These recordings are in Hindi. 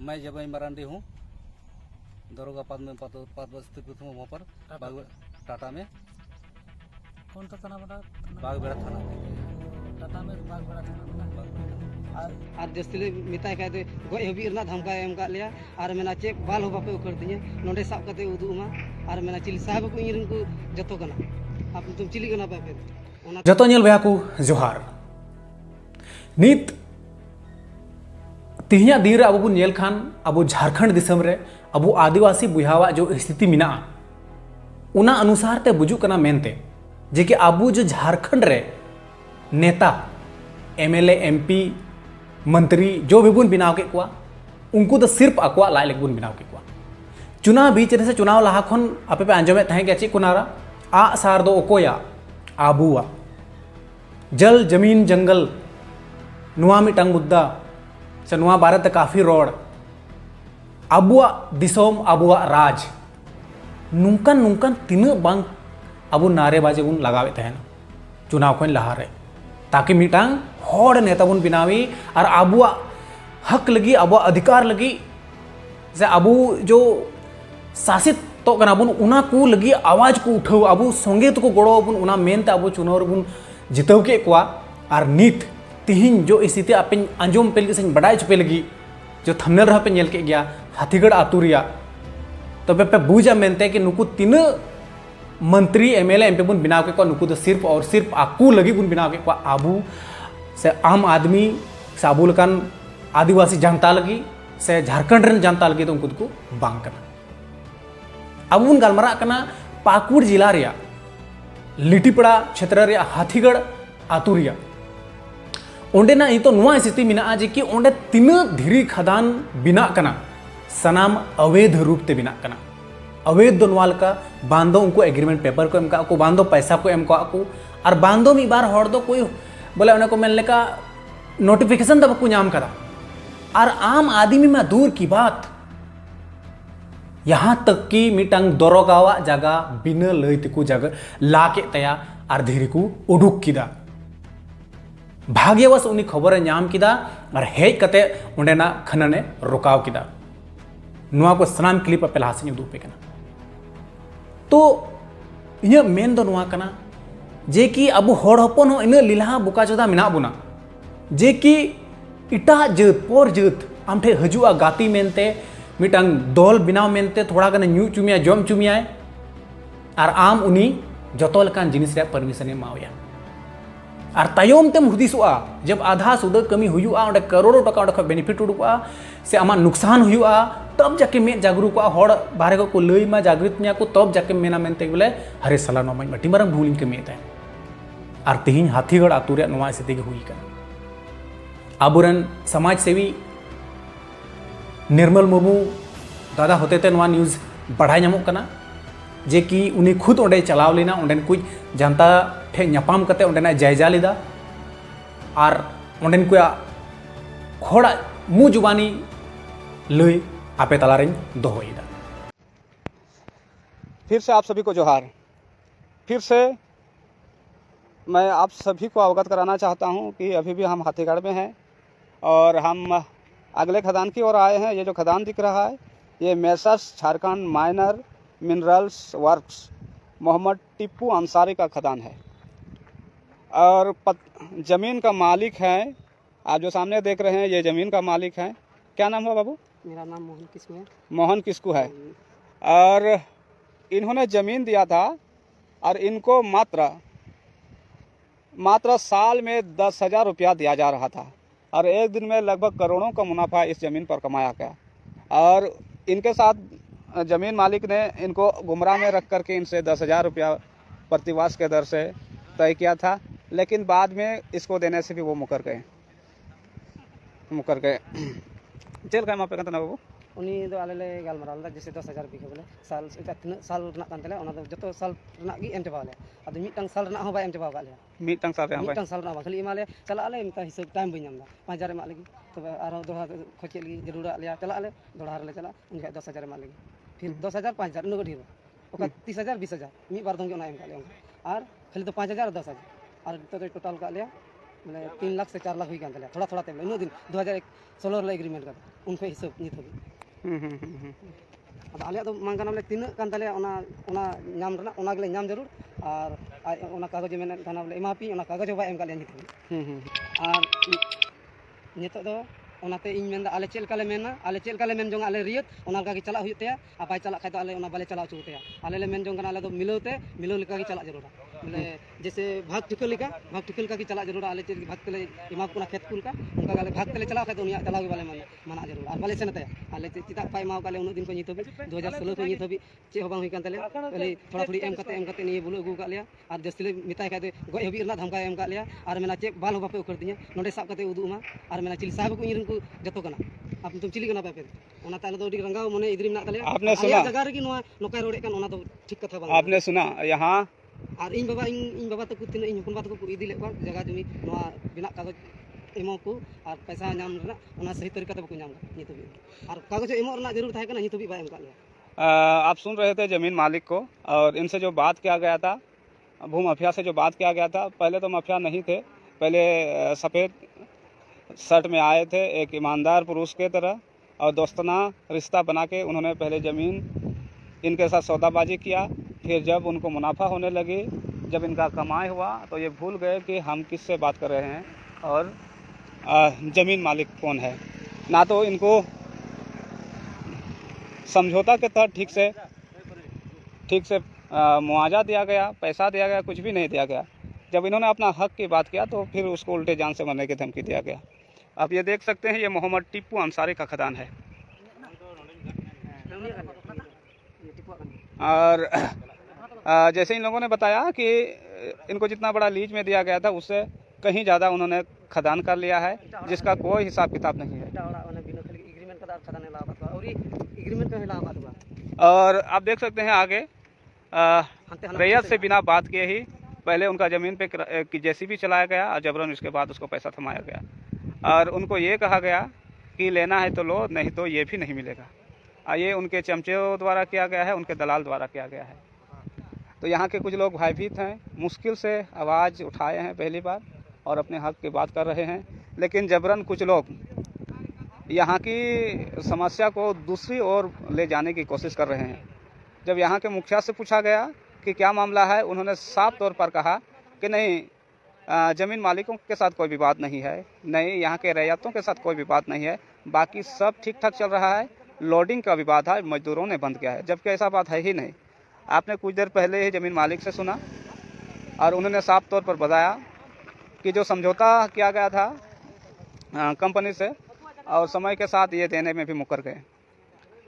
मैं जबई मरांडी हूँ, दरोगा पद में पद बस्ती हूँ वहाँ पर टाटा में। कौन सा थाना बड़ा? बागबेड़ा थाना में। टाटा में बागबेड़ा थाना। और जस्ती मिताय खाते गज हबी धमका एम का लिया और मेना चे बाल हो बापे उखड़ तीन नोडे साब करते उदुमा और मेना चिली साहब को इन को जतो कना आप तुम चिली कना बापे जतो नेल भैया को जोहार नित तिहिया दिन अब नेल खान अब झारखंड दिसम रे अब आदिवासी बुहावा जो स्थिति मिना उना अनुसार ते बुजू कना मेनते जे कि अब जो झारखंड रे नेता एमएलए एमपी मंत्री जो भी बुन बनाव के कुआ उनको तो सिर्फ अकवा लाय लेक बुन बनाव के कुआ चुनाव बीच से चुनाव लहा खन आपे पे आंजमे तहे के चेक कुनारा आ सार दो ओकोया आबुआ जल जमीन जंगल नुआ मिटंग मुद्दा से नुआ भारत काफी रोड अबुआ दिसोम अबुआ राज नुंकन नुंकन तीना बांग अबु नारेबाजी बुन लगावे तहन चुनाव खन लहा रे ताकि मिटांग होड़ नेता बुन बिनावी और अबुआ हक लगी अबुआ अधिकार लगी से अबु जो शासित तो कना बुन उना को लगी आवाज को उठाव अबु संगे तो को गड़ो बुन उना मेनते अबु चुनाव बुन जितव के कुआ और नित तिहिन जो स्थिति अपन अंजुम पे लगी बड़ाई चुपे लगी जो थंबनेल रहा पे नेल के गया हाथीगढ़ आतुरिया तो पे बुझा मेनते कि नुकु तीन मंत्री एमएलए एमपी बुन बिनाव के नुकु तो सिर्फ और सिर्फ आकू लगी बुन बिनाव के आबू से आम आदमी से आबू लकान आदिवासी जनता लगी से झारखंड रन जनता लगी तो उनको को बांग करना अब बुन गलमारा करना पाकुड़ जिला रिया लिटीपड़ा क्षेत्र रिया हाथीगढ़ आतुरिया ओंडेना तो नुआ स्थिति मिना जे कि ओंडे तीन धीरी खदान बिना कना सनाम अवैध रूप ते बिना कना अवैध दोनवाल का बांधो उनको एग्रीमेंट पेपर को एमका को बांधो पैसा को एमका को और बांधो मी बार हड़ दो कोई बोले उन्हें को मिलने का नोटिफिकेशन दब को नाम करा और आम आदमी में दूर की बात यहाँ तक कि मिटंग दरोगावा जगह बिना लैत को जगह ला के तया और धीरे को उडुक किदा भाग्यवश उन्हीं खबर नाम किदा और हेज कते उंडेना खनने रुकाव किदा नुआ को सनाम क्लिप पे लहा से उदूपे कना तो इन मेन दो नुआ कना जे कि अब होड़ हपन हो इन लीला बुका चोदा मिना बुना जे कि इटा जत पर जत आमठे हजुआ गाती मेनते मिटंग दल बिनाव मेनते थोड़ा गन न्यू चुमिया जम चुमिया और आम उनी जतो लकान जिनिस रे परमिशन मावया और तायम तेम हुदिसुआ जब आधा सुदा कमी हुआ और करोड़ों टका और बेनिफिट उड़ुआ से आमा नुकसान हुआ तब जाके में जागरूक होड़ बारे को लई मा जागृत मिया को तब जाके मेना मेनते बोले हरे साला नो मटी मारंग भूलिन के मेता और तिहिन हाथीगढ़ आतु रे नोवा स्थिति के हुई कना आबुरन समाज सेवी निर्मल मुर्मू दादा होते ते नोवा न्यूज़ बढ़ाई नामो कना जे कि उनी खुद ओंडे चलाव लेना ओंडेन कुछ जनता ठे न्यापाम कते ओंडेना जायजा लेदा और ओंडेन को होड़ा मु जुबानी लई आपे तलारें दोहोइदा। फिर से आप सभी को जोहार। फिर से मैं आप सभी को अवगत कराना चाहता हूं कि अभी भी हम हाथीगढ़ में हैं और हम अगले खदान की ओर आए हैं। ये जो खदान दिख रहा है ये messrs Jharkhand minor minerals works Mohammad Tippu Ansari का खदान है और ज़मीन का मालिक है आप जो सामने देख रहे हैं ये ज़मीन का मालिक है। क्या नाम है बाबू? मेरा नाम मोहन किस्कू है। मोहन किस्कू है और इन्होंने ज़मीन दिया था और इनको मात्र साल में 10,000 रुपया दिया जा रहा था और एक दिन में लगभग करोड़ों का मुनाफा इस ज़मीन पर कमाया गया और इनके साथ ज़मीन मालिक ने इनको गुमराह में रख करके इनसे 10,000 रुपया प्रतिवास के दर से तय किया था, लेकिन बाद में इसको देने से भी वो मुकर गए। जेल का मापे ना बाबू उनी दो आले गलमारा जैसे 10,000 बीघा बोले साल तीन साल जो साल एम चाबा अद मिटन साल हो एम चाबा मिटन साल खाली एमाले चलाले हिसाब टाइम बी नाम 5,000 एमा लगी तब और दोड़ा खोचे लगी जरूर लिया चलाले दोड़ा ले चला उनका 10,000 एमा लगी फिर 10,000 5,000 उनको ढेर 30,000 20,000 मी बार दंगे एम का और खाली तो 5,000 10,000 और तो टोटल का लिया मैंने 3 लाख से 4 लाख हुई थोड़ा थोड़ा इन दिन 2016 एग्रीमेंट का उन खो हिसाब नित हबी अब आले तो मांग कना बोले तीन कान ताले ओना नाम रना ओना गेले नाम जरूर और ओना कागज मेन थाना बोले एमापी ओना कागज बाय एम काले नित हबी और नितो दो ओनाते इन मेन आले चेल काले मेना आले चेल काले मेन जोंग आले रियत ओना का चला हुई तया आ बाय चला खाय तो आले ओना बाले चला चु तया आले ले मेन जोंग कना आले तो मिलोते मिलो लिका की चला जरूर बोले जैसे भाग टिकल का की चला जरूर आले चेल भाग तले इमा कोना खेत कुल का उनका गाले भाग तले चला खाय तो उनिया चला बाले माना जरूर और बाले सेन तया आले चिता पाय माव काले उन दिन को नित हबी 2016 को नित हबी चे होबां हुई कान तले बोले थोड़ा थोड़ी एम कते नहीं बुलो अगू का लिया और जस्ती ले मिताय खाय दे गय हबी रना धमका एम का लिया और मेना चे बाल हो बापे उखर दिया नोडे साब कते उदुमा और मेना चिली साहब को इरन को जतो कना आप तुम चिली कना पे ओना ताले तो डी रंगाव मने इदरी मना ताले आपने सुना जगह रे की नो नोका रोडे कान ओना तो ठीक कथा बाल आपने सुना यहाँ और इन बाबा तक तीन इन हपन बात को इदी ले जगह जमी नोआ बिना कागज एमो को और पैसा नाम रना ओना सही तरीका ते बको नाम नित भी और कागज एमो रना जरूर था कना नित भी बाय एम का लिया आप सुन रहे थे ज़मीन मालिक को और इनसे जो बात किया गया था, भू माफिया से जो बात किया गया था, पहले तो माफिया नहीं थे, पहले सफ़ेद शर्ट में आए थे एक ईमानदार पुरुष के तरह और दोस्ताना रिश्ता बना के उन्होंने पहले ज़मीन इनके साथ सौदाबाजी किया। फिर जब उनको मुनाफा होने लगी, जब इनका कमाई हुआ तो ये भूल गए कि हम किससे बात कर रहे हैं और ज़मीन मालिक कौन है। ना तो इनको समझौता के तहत ठीक से मुआवजा दिया गया, पैसा दिया गया, कुछ भी नहीं दिया गया। जब इन्होंने अपना हक की बात किया तो फिर उसको उल्टे जान से मरने की धमकी दिया गया। आप ये देख सकते हैं, ये मोहम्मद टिप्पू अंसारी का खदान है। और जैसे इन लोगों ने बताया कि इनको जितना बड़ा लीज में दिया गया था उससे कहीं ज़्यादा उन्होंने खदान कर लिया है, जिसका कोई हिसाब किताब नहीं है। और आप देख सकते हैं आगे रैयत से बिना बात किए ही पहले उनका ज़मीन पे जेसीबी चलाया गया और जबरन उसके बाद उसको पैसा थमाया गया और उनको ये कहा गया कि लेना है तो लो, नहीं तो ये भी नहीं मिलेगा। ये उनके चमचों द्वारा किया गया है, उनके दलाल द्वारा किया गया है। तो यहाँ के कुछ लोग भयभीत हैं, मुश्किल से आवाज़ उठाए हैं पहली बार और अपने हक की बात कर रहे हैं, लेकिन जबरन कुछ लोग यहाँ की समस्या को दूसरी ओर ले जाने की कोशिश कर रहे हैं। जब यहाँ के मुखिया से पूछा गया कि क्या मामला है, उन्होंने साफ तौर पर कहा कि नहीं, ज़मीन मालिकों के साथ कोई विवाद नहीं है, नहीं यहाँ के रैयतों के साथ कोई विवाद नहीं है, बाकी सब ठीक ठाक चल रहा है। लोडिंग का विवाद है, मजदूरों ने बंद किया है, जबकि ऐसा बात है ही नहीं। आपने कुछ देर पहले ही ज़मीन मालिक से सुना और उन्होंने साफ तौर पर बताया कि जो समझौता किया गया था कंपनी से और समय के साथ ये देने में भी मुकर गए।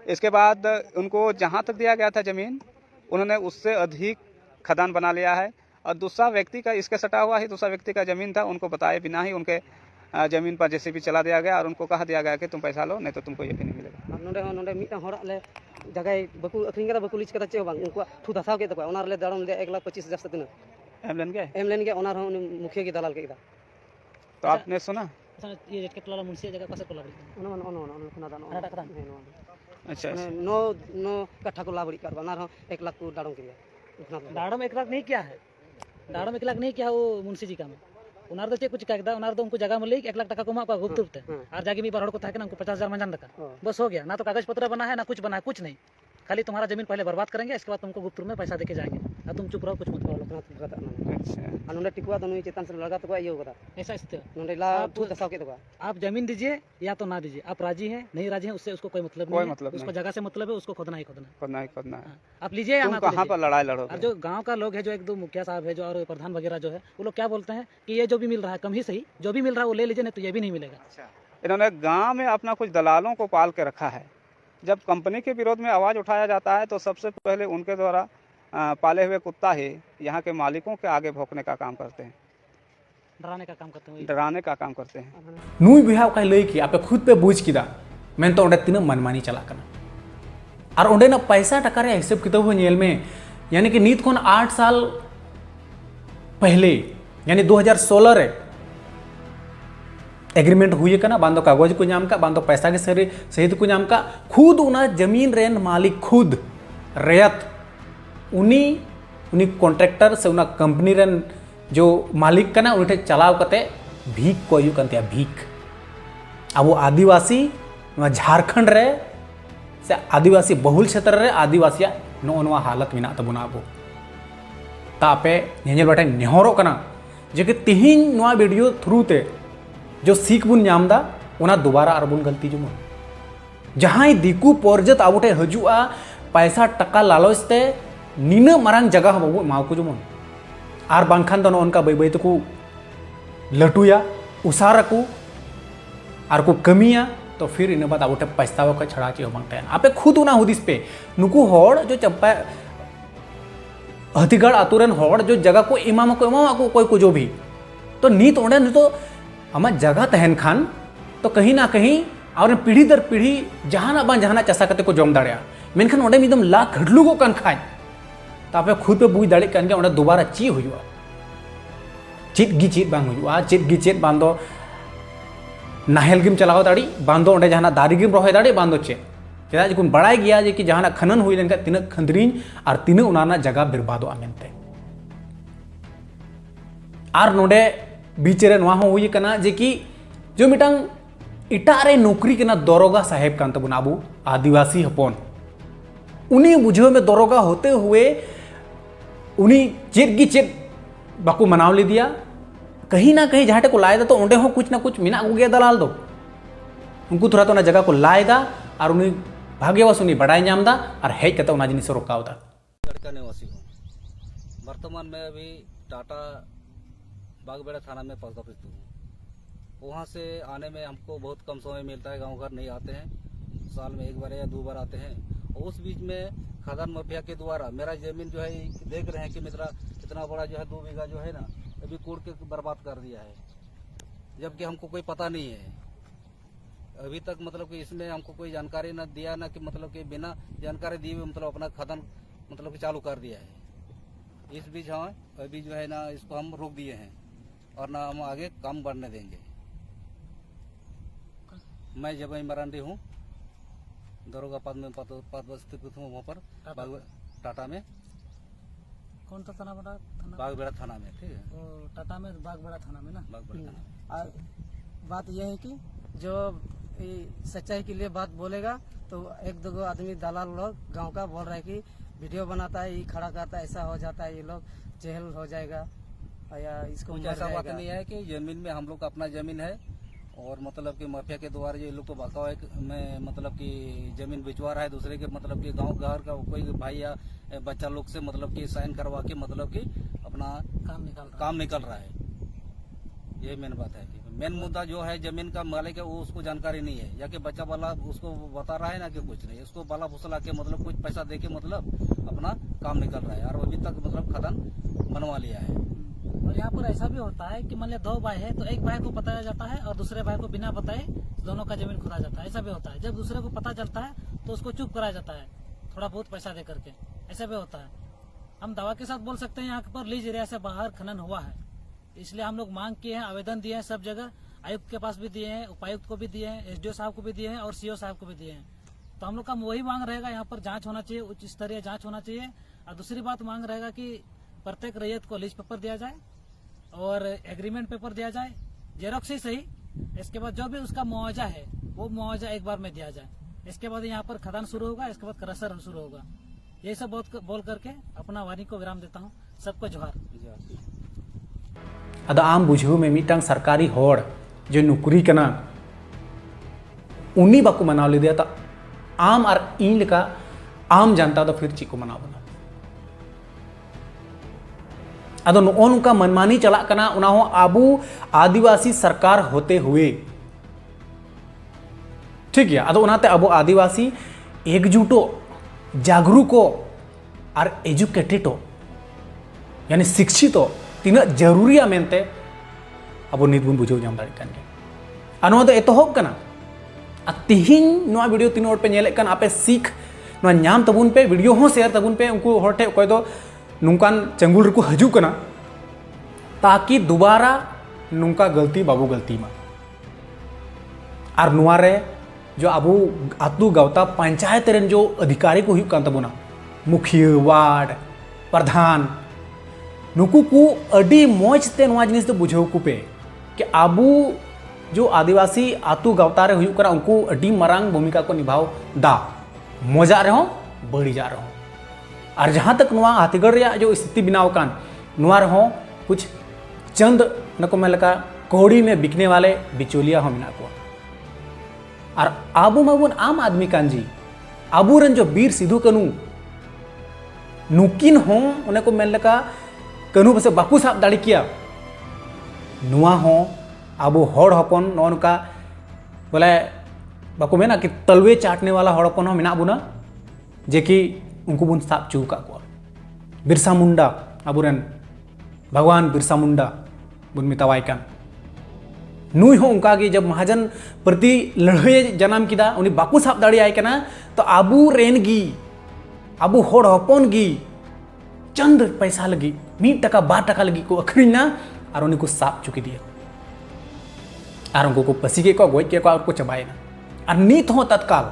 इसके बाद उनको जहाँ तक दिया गया था ज़मीन, उन्होंने उससे अधिक खदान बना लिया है और दूसरा व्यक्ति का, इसके सटा हुआ ही दूसरा व्यक्ति का ज़मीन था, उनको बताए बिना ही उनके ज़मीन पर जैसे भी चला दिया गया और उनको कहा दिया गया कि तुम पैसा लो, नहीं तो तुमको ये भी नहीं मिलेगा। जगह बकू अखरीन कदा बकू लीज कदा चे बांग उनको ठू दसाव के तको ओनार ले दाड़म दे 1,25,000 से दिन एम लेन के ओनार मुखिया की दलाल के इदा। तो आपने सुना ये जेट के टला मुंशी जगह पासे को लागड़ी ओना दानो अच्छा नो कट्ठा को लाबड़ी कर बनार 1 लाख को दाड़म के दाड़म 1 लाख नहीं किया है, दाड़म 1 लाख नहीं किया, वो मुंशी जी का में उनार दो चे कुछ कागदा उनार दो उनको जगह मिले 1 लाख टका को मा गुप्त रूप थे और जाके भी बार को था कि उनको 50,000 मंजन रखा, बस हो गया। ना तो कागज पत्र बना है ना कुछ बना है, कुछ नहीं, खाली तुम्हारा जमीन पहले बर्बाद करेंगे, इसके बाद तुमको गुप्त रूप में पैसा देके जाएंगे और तुम चुप रहो, कुछ मत करो। अच्छा नोंडे टिकुआ तो नुई चेतन से लगा तो ये होगा ऐसा स्थिति नोंडे ला ठू दसाव के तको आप जमीन दीजिए या तो ना दीजिए, आप राजी हैं नहीं राजी हैं उससे उसको कोई मतलब नहीं है, उसको जगह से मतलब है, उसको खोदना ही खोदना है। आप लीजिए या ना कहाँ पर लड़ाई लड़ोगे? और जो गांव का लोग है, जो 1-2 मुखिया साहब है जो और प्रधान वगैरह जो है, वो लोग क्या बोलते हैं कि ये जो भी मिल रहा है कम ही सही, जो भी मिल रहा है वो ले लीजिए, नहीं तो ये भी नहीं मिलेगा। इन्होंने गांव में अपना कुछ दलालों को पाल के रखा है। जब कंपनी के विरोध में आवाज़ उठाया जाता है तो सबसे पहले उनके द्वारा पाले हुए कुत्ता ही यहाँ के मालिकों के आगे भौंकने का काम करते हैं, डराने का काम करते हैं। नुई बिहाव का लई की आपे खुद पे बुझ किदा मेन तो तीन मनमानी चला करना और ओंडे ना पैसा टका रे हिसाब किताब हो नेल में, यानी कि नीत खन 8 साल पहले यानी 2016 रे एग्रीमेंट हुई करना, बांधो कागज को नाम का, बांधो पैसा के सहित को नाम का, खुद उना जमीन रेन मालिक खुद रैयत उनी कॉन्ट्रैक्टर से उना कंपनी रेन जो मालिक उन्हें चलाव करते भीख को भीख। अब आदिवासी झारखंड रे से आदिवासी बहुल क्षेत्र रे आदिवासी नो हालत मेना तबना अब तापे नेल बाटे नेहरों कना जे कि तिहिन नोआ वीडियो थ्रू ते जो सीख बुन नामदा उना दोबारा आर बुन गलती जुमन जहां दिकू पर्जत आबुटे हजुआ पैसा टका लालच ते नीना मारांग जगह बाबू माव को जुमन आर बांखान दो उनका बै बै तको लटुया उसारा को आर को कमिया तो फिर इन बाद आबुटे पछतावा का छड़ा चे बांगते आपे खुद उना हुदिस पे नुकु होड़ जो चंपा हथिगढ़ आतुरन होड़ जो जगह को इमाम को कोई को जो भी तो नीत ओंडे तो आमा जगह तहन खान तो कहीं ना कहीं और पीढ़ी दर पीढ़ी जहाना बान जहाना चसा करते को जम दाड़िया मेनखान ओंडे एकदम ला घडलू को कान खाय तापे खुद पे बुझ दाड़े कान के ओंडे दोबारा ची हुआ चित गी चित बांग हुआ चित गी चित बांदो नाहेल गिम चलाव दाड़ी बांदो ओंडे जहाना दारी गिम रहे दाड़ी बांदो चे चेदा जो बड़ाई गया जे कि जहाना खनन हुई लेनका तिना खंदरीन और तिना उनाना जगह बर्बादो आमेनते आर नोडे बीच रे नोआ हो हुई कना जे कि जो मिटांग इटारे नौकरी कना दरोगा साहेब कान तबुन आबू आदिवासी हपन उनी बुझे में दरोगा होते हुए उनी चेत गी चेत बाकू मनाव ले दिया कहीं ना कहीं जहाँ को लाएदा तो ओंडे हो कुछ ना कुछ मिना गया दलाल दो उनको थोड़ा तो जगह को लाएदा और उन्हें भाग्यवश उन्हें बढ़ाई नामदा और हेज करता उना जिनिस रोकावदा लड़का निवासी हूँ वर्तमान में अभी टाटा बागबेड़ा थाना में पोस्ट ऑफिस हूँ वहाँ से आने में हमको बहुत कम समय मिलता है गांव घर नहीं आते हैं साल में एक बार या 2 बार आते हैं और उस बीच में खदान माफिया के द्वारा मेरा जमीन जो है देख रहे हैं कि मेरा इतना बड़ा जो है 2 बीघा जो है ना अभी कोड़ के बर्बाद कर दिया है जबकि हमको कोई पता नहीं है अभी तक मतलब कि इसमें हमको कोई जानकारी ना दिया ना कि मतलब कि बिना जानकारी दिए हुए मतलब अपना खदान मतलब कि चालू कर दिया है इस बीच हाँ अभी जो है ना इसको हम रोक दिए हैं और ना हम आगे काम बढ़ने देंगे। मैं जब मरांडी हूँ दरोगा पद में पद स्थित हूँ वहाँ पर टाटा में कौन सा थाना बड़ा थाना बागबेड़ा थाना में ठीक है टाटा में बागबेड़ा थाना में ना बागबेड़ा थाना में। और बात यह है कि जो सच्चाई के लिए बात बोलेगा तो 1-2 आदमी दलाल लोग गांव का बोल रहा है कि वीडियो बनाता है ये खड़ा करता है ऐसा हो जाता है ये लोग जेल हो जाएगा या इसको कुछ ऐसा बात नहीं है कि जमीन में हम लोग का अपना जमीन है और मतलब कि माफिया के द्वारा ये लोग तो बकाव में मतलब कि जमीन बिचवा रहा है दूसरे के मतलब कि गांव घर का कोई भाई या बच्चा लोग से मतलब कि साइन करवा के मतलब कि अपना काम निकल रहा है यही मेन बात है कि मेन मुद्दा जो है जमीन का मालिक है वो उसको जानकारी नहीं है या कि बच्चा वाला उसको बता रहा है ना कि कुछ नहीं उसको बाला फुसला के मतलब कुछ पैसा दे के मतलब अपना काम निकल रहा है और अभी तक मतलब खदान बनवा लिया है। और यहाँ पर ऐसा भी होता है कि मान लिया 2 भाई है तो एक भाई को बताया जाता है और दूसरे भाई को बिना बताए दोनों का जमीन खुदा जाता है ऐसा भी होता है जब दूसरे को पता चलता है तो उसको चुप कराया जाता है थोड़ा बहुत पैसा दे करके ऐसा भी होता है। हम दावा के साथ बोल सकते हैं यहाँ पर लीज एरिया से बाहर खनन हुआ है इसलिए हम लोग मांग किए हैं आवेदन दिए हैं सब जगह आयुक्त के पास भी दिए हैं उपायुक्त को भी दिए हैं एसडीओ साहब को भी दिए हैं और सीओ साहब को भी दिए हैं। तो हम लोग का वही मांग रहेगा यहाँ पर जांच होना चाहिए उच्च स्तरीय जांच होना चाहिए और दूसरी बात मांग रहेगा कि प्रत्येक रैयत को लीज पेपर दिया जाए और एग्रीमेंट पेपर दिया जाए जेरोक्स ही सही इसके बाद जो भी उसका मुआवजा है वो मुआवजा एक बार में दिया जाए इसके बाद यहाँ पर खदान शुरू होगा इसके बाद क्रशर शुरू होगा यही सब बोल करके अपना वाणी को विराम देता हूँ सबको जोहार। अदा आम बुझेव में मिटांग सरकारी होड़ जो नौकरी कना उन्हीं बाको मनाव ले दिया था आम और इन का आम जानता तो फिर चीको मनाव बना अदो नोन का मनमानी चला कना उना हो आबू आदिवासी सरकार होते हुए ठीक है अदो उनाते अबो आदिवासी एकजुटो जागरूको और एजुकेटेडो यानी शिक्षितो तीना जरूरिया मेनते अब नित बन बुझाव नाम दाड़े कान गया अनवा तो एतोहब कना आ तिहिन नोआ वीडियो तीन हर पे नेले कान आपे सीख नोआ नाम तबुन पे वीडियो हो शेयर तबुन पे उनको हरठे कोई दो नुकान चंगुल रको हजू कना ताकि दोबारा नुका गलती बाबू गलती मा और नोआ रे जो अबू आतु गावता पंचायत रेन जो अधिकारी को हुई कान तबुना मुखिया वार्ड प्रधान नुकू को अडी मौज ते नोआ जिनिस तो बुझाव को पे कि आबू जो आदिवासी आतु गावता रे हुयुक कना उनको अडी मरांग भूमिका को निभाव दा मजा रहो बड़ी जा रहो और जहाँ तक नुआ हाथीगढ़ रे जो स्थिति बनाव कान नुआ रहो कुछ चंद नको मैं लगा कौड़ी में बिकने वाले बिचौलिया हो मिना को और आबू माबून आम आदमी कान जी आबूरन जो बीर सिधु कनु नुकिन हो उन्हें को मैं लगा कनु बसे बापू साहब दाड़ी किया नुआ हो आबू हॉड़ हपन नौका बोले बाको मेना कि तलवे चाटने वाला हॉड़ हपन हो मिना बुना जे कि उनको बुन साब चूका को बिरसा मुंडा आबूरन भगवान बिरसा मुंडा बुन मितावाई कान नुई हो उनका कि जब महाजन प्रति लड़ाई जन्म किदा उनी बापू साब दाड़ी आए कना तो आबू रेन गी आबू हॉड़ हपन गी चंद पैसा लगी 1 टका 2 टका लगी को अखरीना और उनको साब चुकी दिया और उनको को पसी के को गोई के को और को चबाएना और नीत हो तत्काल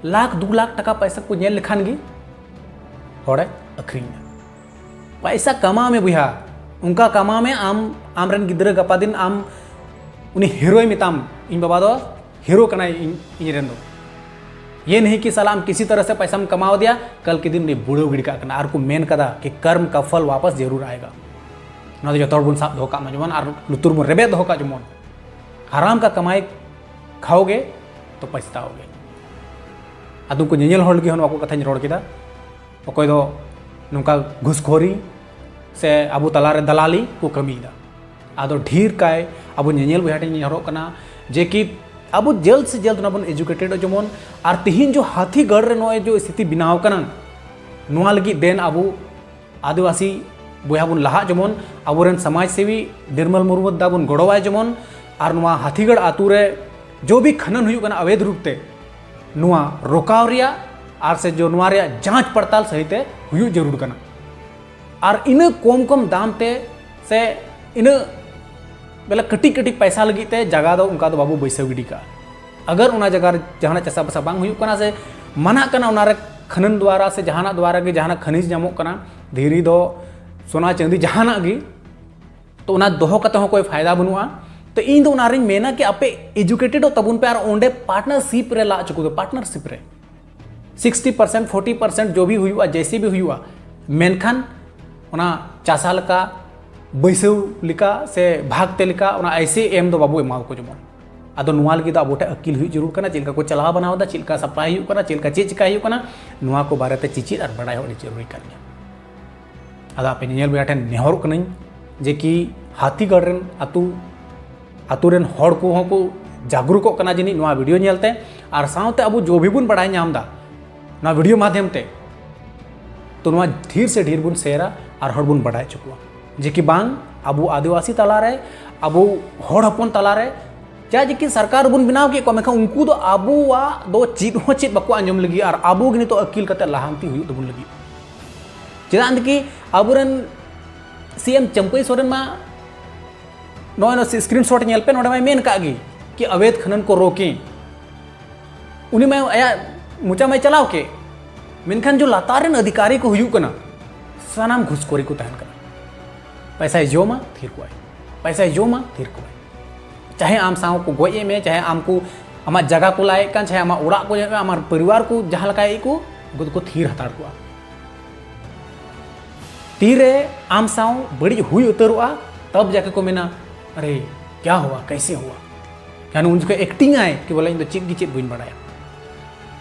1 लाख 2 लाख टका पैसा को नेल लिखान गी होड़े अखरीना पैसा कमा में बुहा उनका कमा में आम रन गिद्र गपा दिन आम उन्हें हीरो मिताम इन बाबा दो हीरो कना इन रेन दो ये नहीं कि सलाम किसी तरह से पैसा कमाओ दिया कल के दिन बुढ़ो गिड़का करना और को मेन कदा कि कर्म का फल वापस जरूर आएगा ना तो जो साब धोखा में जमन और लुतुर में रेबे धोखा जमन हराम का कमाई खाओगे तो पछताओगे आदम को नेल हॉल की को कथा रोड किदा अकोय दो नुका घुसखोरी से अबू तलारे दलाली को कमीदा आदो ढेर काय अब नेल बहाटे हरोक कना जे कि अब जल्द से जल्द बन एजुकेटेड जमन और तिहिन जो हाथीगढ़ रे नोय जो स्थिति बनाव कना नुआ लगी देन अबू आदिवासी बया बन लहा जमन अबोरेन समाज सेवी निर्मल मुर्मू दा बन गड़वाय जमन और नुआ हाथीगढ़ आतु रे जो भी खनन हुई कना अवैध रूप ते नुआ रोकाव रिया और से जो नुआ रिया जांच पड़ताल सहित हुई जरूर कना और इन कम कम दाम ते से इन बेला कटी कटी पैसा लगी ते जगह दो उनका तो बाबू बैसा गिडी का अगर उना जगह जहां चसा बसा बांग हुई कना से मना कना उना रे खनन द्वारा से जहां द्वारा के जहां खनिज जामो कना धीरी दो सोना चांदी जहां गी तो उना दोहो कते हो कोई फायदा बनुआ तो इन दो उनारिन मेना कि आपे एजुकेटेड हो तबुन पे और ओंडे पार्टनरशिप रे ला चुको पार्टनरशिप रे 60% 40% जो भी हुआ जैसे भी हुआ मेनखान उना चासा लका बैसव लिका से भागते लिका उना ऐसे एम दो बाबू एमा को जमन आदो नुआ लगी दो अबोटे अकिल हुई जरूर कना चिलका को चलाव बनावदा चिलका सप्लाई हुई कना चिलका चेक चिका हुई कना नुआ को बारे ते चिचिर और बड़ाई होनी जरूरी कर आदो आपे नेल बेटे नेहर कनई जे कि हाथीगढ़ रेन आतु रेन हड़ को जागरूक कना जिनी नुआ वीडियो नेलते और सावते अब जो भी बुन बड़ाई नामदा ना वीडियो माध्यम ते तो नुआ ढेर से ढेर बुन शेयरा और हड़ बुन बड़ाई चुकुआ जे कि बांग अब आदिवासी तलारे अब हड़ हपन तलारे चाहे जे कि सरकार बुन बनाव के को मेखा उनको तो आबुआ दो चीज हो चीज बको अंजम लगी और आबू गनी तो अकिल कते लाहांती हुई तबुन लगी चेदान कि आबुरन सीएम चंपई सोरेन मा नो स्क्रीनशॉट नेल पे नोडे मा मेन कागी कि अवैध खनन को रोकें उन्हीं में आया मुचा में चलाव के मेनखान जो लातारेन अधिकारी को हुई कना सनाम घुसखोरी को तहन कना पैसा जोमा थिर को पैसा जोमा थिर को चाहे आम साव को गोए में चाहे आम को आमा जगह को लाए कान चाहे आमा ओड़ा को आमा परिवार को जहां लकाए को थिर हताड़ को तीरे आम साव बड़ी हुई उतरुआ तब जाके को मेना अरे क्या हुआ कैसे हुआ क्या उनको एक्टिंग आए कि बोला इन तो चेक गी चेक बन बढ़ाया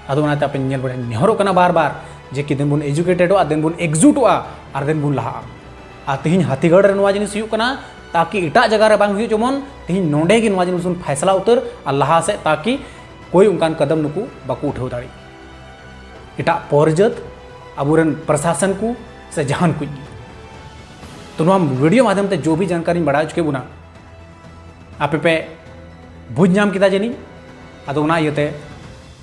अदो नाते आपे नेल बड़े नेहरो कना बार बार जे कि दिन बुन एजुकेटेड आ दिन बुन एकजुटवा और दिन बुन लहा आ तिहिन हाथीगढ़ रे नवा जिनिस हुई कना ताकि इटा जगह रे बांग हुई जमन तिहिन नोंडे गे नवा जिनिस बुन फैसला उतर आ लहा से ताकि कोई उनकान कदम नुकु बाकू उठाव दाड़ी इटा परजत अबुरन प्रशासन को से जहान कुछ तो नवा वीडियो माध्यम ते जो भी जानकारी बढ़ा चुके बुना आपे पे बुझ नाम किदा जनी अदो ना इयते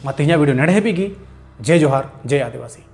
मा तिहिना वीडियो नड़े हेबीगी जय जोहार जय आदिवासी।